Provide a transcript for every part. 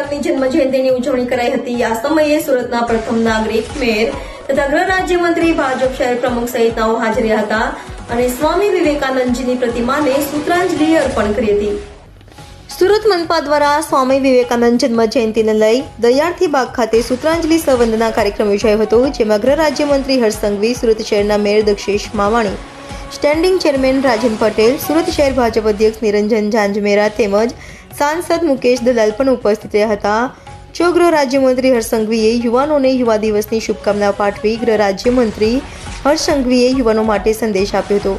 વિવેકાનંદની જન્મજયંતિની ઉજવણી કરાઈ હતી। આ સમયે સુરતના પ્રથમ નાગરિક મેયર તથા ગૃહ રાજ્યમંત્રી ભાજપ શહેર પ્રમુખ સહિતનાઓ હાજર રહ્યા હતા અને સ્વામી વિવેકાનંદજીની પ્રતિમાને સૂત્રાંજલિ અર્પણ કરી હતી। સુરત મનપા દ્વારા સ્વામી વિવેકાનંદ જન્મ જયંતિને લઈ દયાળથી બાગ ખાતે સૂત્રાંજલિ સંવંદના કાર્યક્રમ યોજાયો હતો, જેમાં ગૃહ રાજ્યમંત્રી હર્ષ સંઘવી, સુરત શહેરના mayor Dakshesh Mavani, standing chairman Rajan Patel, Surat શહેર ભાજપ અધ્યક્ષ નિરંજન ઝાંઝમેરા તેમજ સાંસદ મુકેશ દલાલ પણ ઉપસ્થિત રહ્યા હતા। જો ગૃહ રાજ્યમંત્રી હર્ષ સંઘવીએ યુવાનોને યુવા દિવસની શુભકામના પાઠવી ગૃહ રાજ્યમંત્રી હર્ષ સંઘવીએ યુવાનો માટે સંદેશ આપ્યો હતો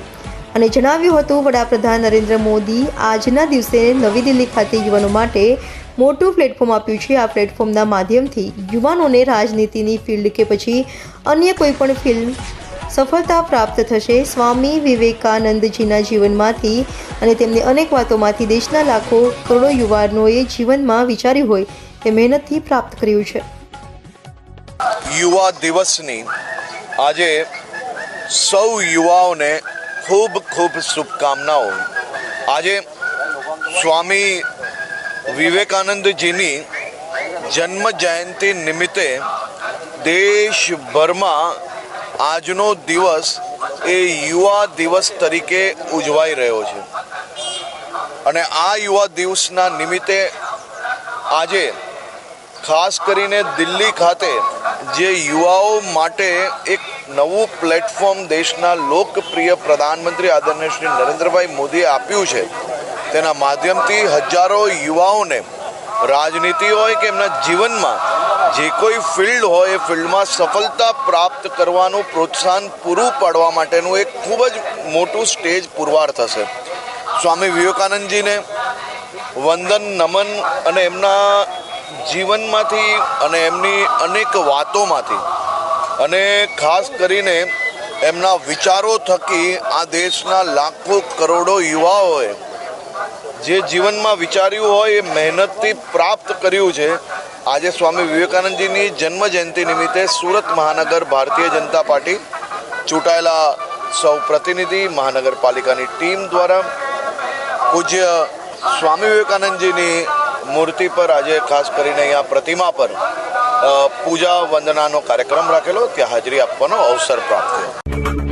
અને જણાવ્યું હતું, વડાપ્રધાન નરેન્દ્ર મોદી આજના દિવસે નવી દિલ્હી ખાતે યુવાનો માટે મોટું પ્લેટફોર્મ આપ્યું છે। આ પ્લેટફોર્મના માધ્યમથી યુવાનોને રાજનીતિની ફિલ્ડ કે પછી અન્ય કોઈ પણ ફિલ્ડ સફળતા પ્રાપ્ત થશે। સ્વામી વિવેકાનંદજીના જીવનમાંથી અને તેમની અનેક વાતોમાંથી દેશના લાખો કરોડો યુવાનોએ જીવનમાં વિચાર્યું હોય તે મહેનતથી પ્રાપ્ત કર્યું છે। યુવા દિવસની આજે સૌ યુવાઓને ખૂબ ખૂબ શુભકામનાઓ। આજે સ્વામી વિવેકાનંદજીની જન્મ જયંતિ નિમિત્તે દેશભરમાં આજનો દિવસ એ યુવા દિવસ તરીકે ઉજવાઈ રહ્યો છે અને આ યુવા દિવસના નિમિત્તે આજે ખાસ કરીને દિલ્હી ખાતે જે યુવાઓ માટે એક નવું પ્લેટફોર્મ દેશના લોકપ્રિય પ્રધાનમંત્રી આદરણીય શ્રી નરેન્દ્રભાઈ મોદીએ આપ્યું છે, તેના માધ્યમથી હજારો યુવાઓને રાજનીતિ હોય કે એમના જીવનમાં જે કોઈ ફિલ્ડ હોય એ ફિલ્ડમાં સફળતા પ્રાપ્ત કરવાનું પ્રોત્સાહન પૂરું પાડવા માટેનું એક ખૂબ જ મોટું સ્ટેજ પુરવાર થશે। સ્વામી વિવેકાનંદજીને વંદન નમન અને એમના જીવનમાંથી અને એમની અનેક વાતોમાંથી અને ખાસ કરીને એમના વિચારો થકી આ દેશના લાખો કરોડો યુવાઓએ જે જીવનમાં વિચાર્યું હોય એ મહેનતથી પ્રાપ્ત કર્યું છે। આજે સ્વામી વિવેકાનંદજીની જન્મ જયંતિ નિમિત્તે સુરત મહાનગર ભારતીય જનતા પાર્ટી ચૂંટાયેલા સૌ પ્રતિનિધિ મહાનગરપાલિકાની ટીમ દ્વારા પૂજ્ય સ્વામી વિવેકાનંદજીની મૂર્તિ પર આજે ખાસ કરીને અહીંયા પ્રતિમા પર પૂજા વંદનાનો કાર્યક્રમ રાખેલો, ત્યાં હાજરી આપવાનો અવસર પ્રાપ્ત થયો।